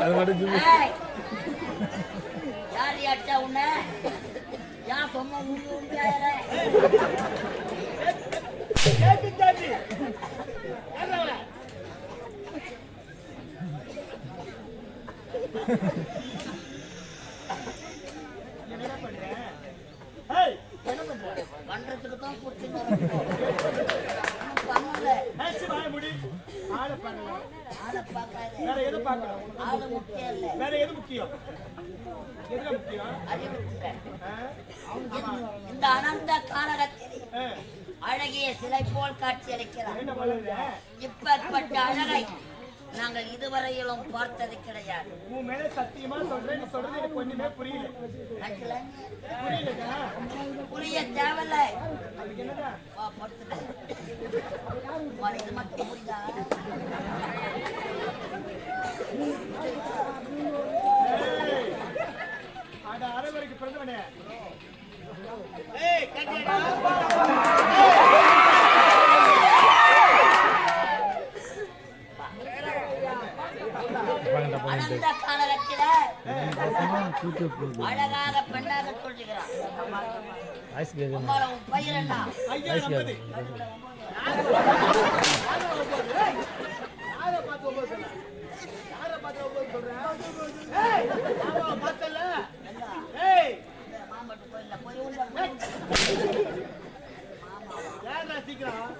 யார் அடிச்சா உன்ன யார் சொன்ன பண்றதுக்கு தான் இந்த அனந்த காலகத்தில் அழகிய சிலை போல் காட்சி அளிக்கிறார். இப்பேற்பட்ட அழகை நாங்கள் இதுவரையிலும் பார்த்தது கிடையாது. உன் மேல சத்தியமா சொல்றேன், நீ சொல்றது எனக்கு ஒண்ணுமே புரியல. புரிய தேவையில்ல. இது மட்டும் புரியுதா? அந்த அரைவரைக்கு பிறந்தவனே அனந்த காலகத்தில அழகாக பெண்ணாக சொல்லுகிறான். பயிர் என்ன மாம்பட்டு கோயில்ல போய் சீக்கிரம்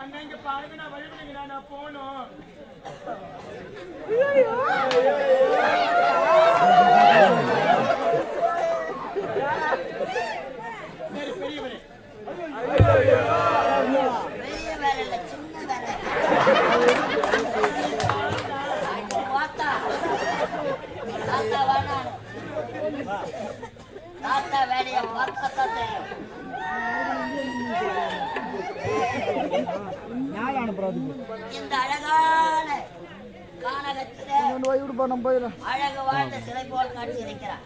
அண்ணா இங்க பாருங்க, நான் வழிபடுங்க, நான் போகணும். சரி பெரியவரே, பெரிய வேலை இல்ல, சின்ன வேலை. தாத்தா வேணாம், தாத்தா வேலைய பார்த்தா தான் தெரியும். இந்த அழகான கானகத்திலே அழகு வாழ்ந்த சிலை போல் காட்சி இருக்கிறார்.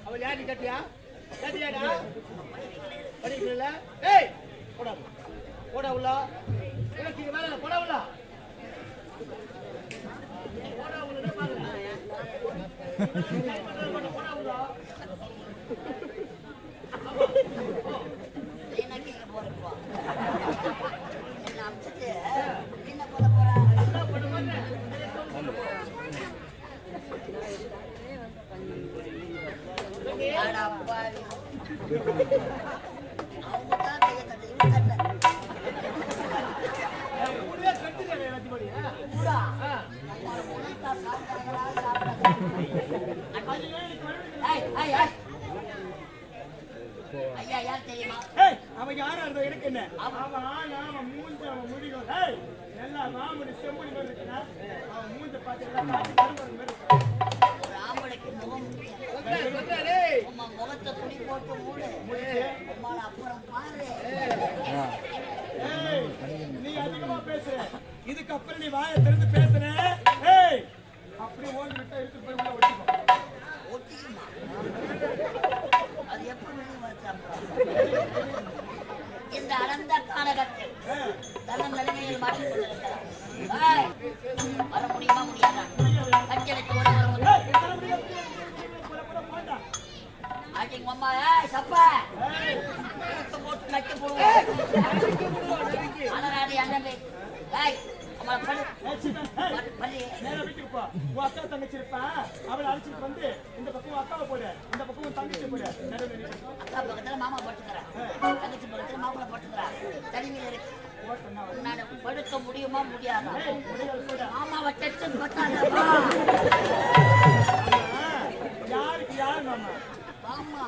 அவள் யாரு கட்டியா கட்டியாடா படிக்கல போடா போடா உள்ள போடா உள்ள அவன் யாரா இருந்தோ எனக்கு என்ன? அவன் மூஞ்ச அவன் முடியும் எல்லாம் மாமணி செம்மணி மாதிரி இருக்குன்னா அவன் மூஞ்ச முகத்தை துணி போட்டு மூடு. அப்புறம் பாரு, நீ அதிகமா பேசுற, இதுக்கப்புறம் நீ வாயை திறந்து பேசுற அப்படி ஓடி விட்டா இருக்கு போய் உள்ள ஒட்டிக்குமா? அது எப்படி இந்த அனந்த கானகத்தில் தன்னம் நிலைமையில் மாற்றிக் கொண்டிருக்கிறார். வர முடியுமா? முடியாதா? கஞ்சலுக்கு ஆட்டிங் அம்மா சப்பா போட்டு நச்சு போடுவோம். அனராடி அண்ணன் அக்கா தங்கச்சி இருப்பா, அவளை அழைச்சிட்டு வந்து இந்த பக்கம் அக்காவை போடு, இந்த பக்கம் தங்கச்சி போடு. அக்கா பக்கத்துல மாமா போட்டுக்கிறேன், தங்கச்சி பக்கத்துல மாப்பிள போட்டுக்கிறேன். தனிமையில் இருக்கு, படுக்க முடியுமா? முடியாதா? மாமாவை டென்ஷன் பத்தாதா? யாருக்கு யாரு மாமா? ஆமா,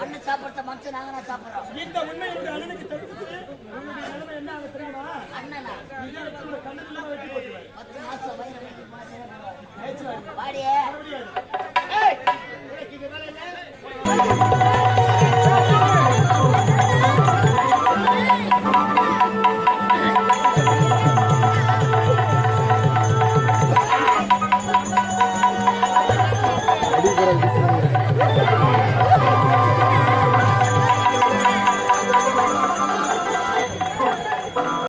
அண்ணன் சாப்பிட்ட மனுஷன் நாங்க சாப்பிடுறோம். இந்த உண்மை அண்ணனுக்கு தெரிஞ்சு என்ன ஆக தெரியுமா? அண்ணனா 10 மாசம் வயிறு வாடியே